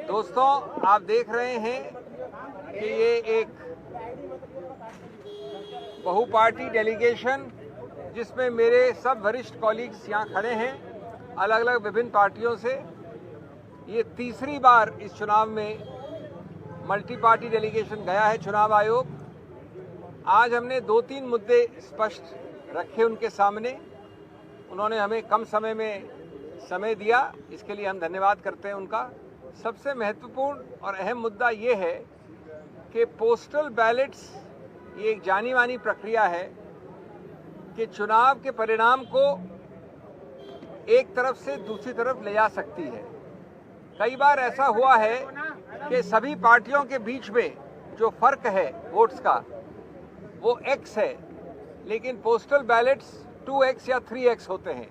दोस्तों, आप देख रहे हैं कि ये एक बहुपार्टी डेलीगेशन जिसमें मेरे सब वरिष्ठ कॉलीग्स यहाँ खड़े हैं अलग अलग विभिन्न पार्टियों से। ये तीसरी बार इस चुनाव में मल्टी पार्टी डेलीगेशन गया है चुनाव आयोग। आज हमने 2-3 मुद्दे स्पष्ट रखे उनके सामने। उन्होंने हमें कम समय में समय दिया, इसके लिए हम धन्यवाद करते हैं उनका। सबसे महत्वपूर्ण और अहम मुद्दा ये है कि पोस्टल बैलेट्स ये एक जानी मानी प्रक्रिया है कि चुनाव के परिणाम को एक तरफ से दूसरी तरफ ले जा सकती है। कई बार ऐसा हुआ है कि सभी पार्टियों के बीच में जो फर्क है वोट्स का वो x है, लेकिन पोस्टल बैलेट्स 2x या 3x होते हैं।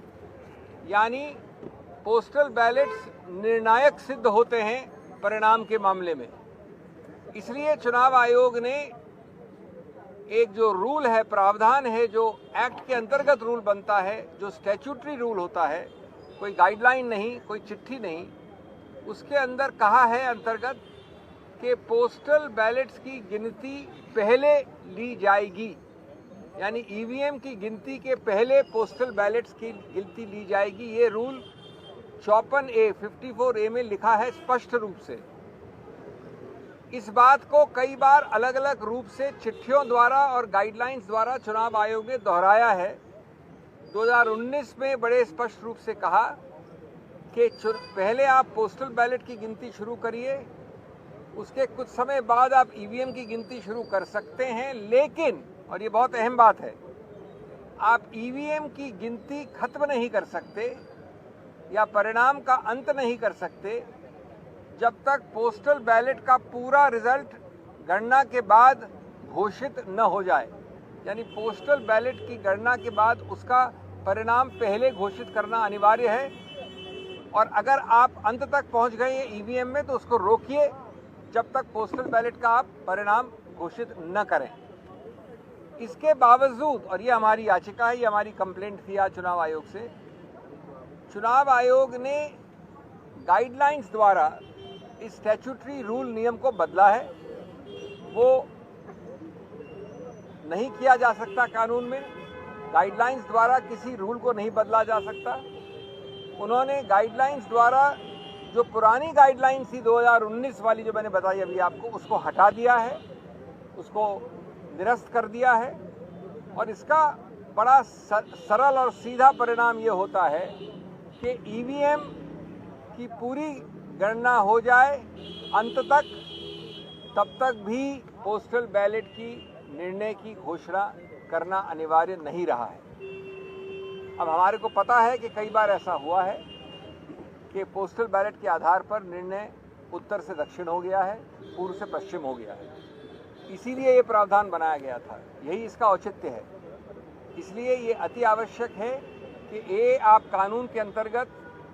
यानी पोस्टल बैलेट्स निर्णायक सिद्ध होते हैं परिणाम के मामले में। इसलिए चुनाव आयोग ने एक जो रूल है, प्रावधान है, जो एक्ट के अंतर्गत रूल बनता है, जो स्टैट्यूटरी रूल होता है, कोई गाइडलाइन नहीं, कोई चिट्ठी नहीं, उसके अंदर कहा है अंतर्गत कि पोस्टल बैलेट्स की गिनती पहले ली जाएगी। यानी ईवीएम की गिनती के पहले पोस्टल बैलेट्स की गिनती ली जाएगी। ये रूल 54A में लिखा है स्पष्ट रूप से। इस बात को कई बार अलग अलग रूप से चिट्ठियों द्वारा और गाइडलाइंस द्वारा चुनाव आयोग ने दोहराया है। 2019 में बड़े स्पष्ट रूप से कहा कि पहले आप पोस्टल बैलेट की गिनती शुरू करिए, उसके कुछ समय बाद आप ईवीएम की गिनती शुरू कर सकते हैं, लेकिन, और ये बहुत अहम बात है, आप ईवीएम की गिनती खत्म नहीं कर सकते या परिणाम का अंत नहीं कर सकते जब तक पोस्टल बैलेट का पूरा रिजल्ट गणना के बाद घोषित न हो जाए। यानी पोस्टल बैलेट की गणना के बाद उसका परिणाम पहले घोषित करना अनिवार्य है। और अगर आप अंत तक पहुंच गए हैं ईवीएम में तो उसको रोकिए जब तक पोस्टल बैलेट का आप परिणाम घोषित न करें। इसके बावजूद, और ये हमारी याचिका है, ये हमारी कंप्लेंट थी आज चुनाव आयोग से, चुनाव आयोग ने गाइडलाइंस द्वारा इस स्टैट्यूटरी रूल नियम को बदला है। वो नहीं किया जा सकता कानून में। गाइडलाइंस द्वारा किसी रूल को नहीं बदला जा सकता। उन्होंने गाइडलाइंस द्वारा जो पुरानी गाइडलाइंस थी 2019 वाली, जो मैंने बताई अभी आपको, उसको हटा दिया है, उसको निरस्त कर दिया है। और इसका बड़ा सरल और सीधा परिणाम ये होता है कि ईवीएम की पूरी गणना हो जाए अंत तक, तब तक भी पोस्टल बैलेट की निर्णय की घोषणा करना अनिवार्य नहीं रहा है। अब हमारे को पता है कि कई बार ऐसा हुआ है कि पोस्टल बैलेट के आधार पर निर्णय उत्तर से दक्षिण हो गया है, पूर्व से पश्चिम हो गया है। इसीलिए ये प्रावधान बनाया गया था, यही इसका औचित्य है। इसलिए ये अति आवश्यक है कि ए, आप कानून के अंतर्गत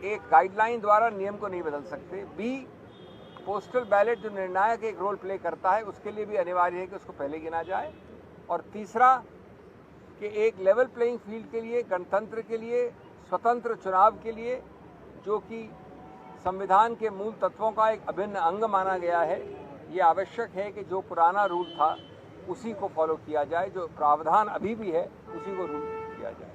एक गाइडलाइन द्वारा नियम को नहीं बदल सकते। बी, पोस्टल बैलेट जो निर्णायक एक रोल प्ले करता है उसके लिए भी अनिवार्य है कि उसको पहले गिना जाए। और तीसरा कि एक लेवल प्लेइंग फील्ड के लिए, गणतंत्र के लिए, स्वतंत्र चुनाव के लिए, जो कि संविधान के मूल तत्वों का एक अभिन्न अंग माना गया है, ये आवश्यक है कि जो पुराना रूल था उसी को फॉलो किया जाए, जो प्रावधान अभी भी है उसी को रूल किया जाए।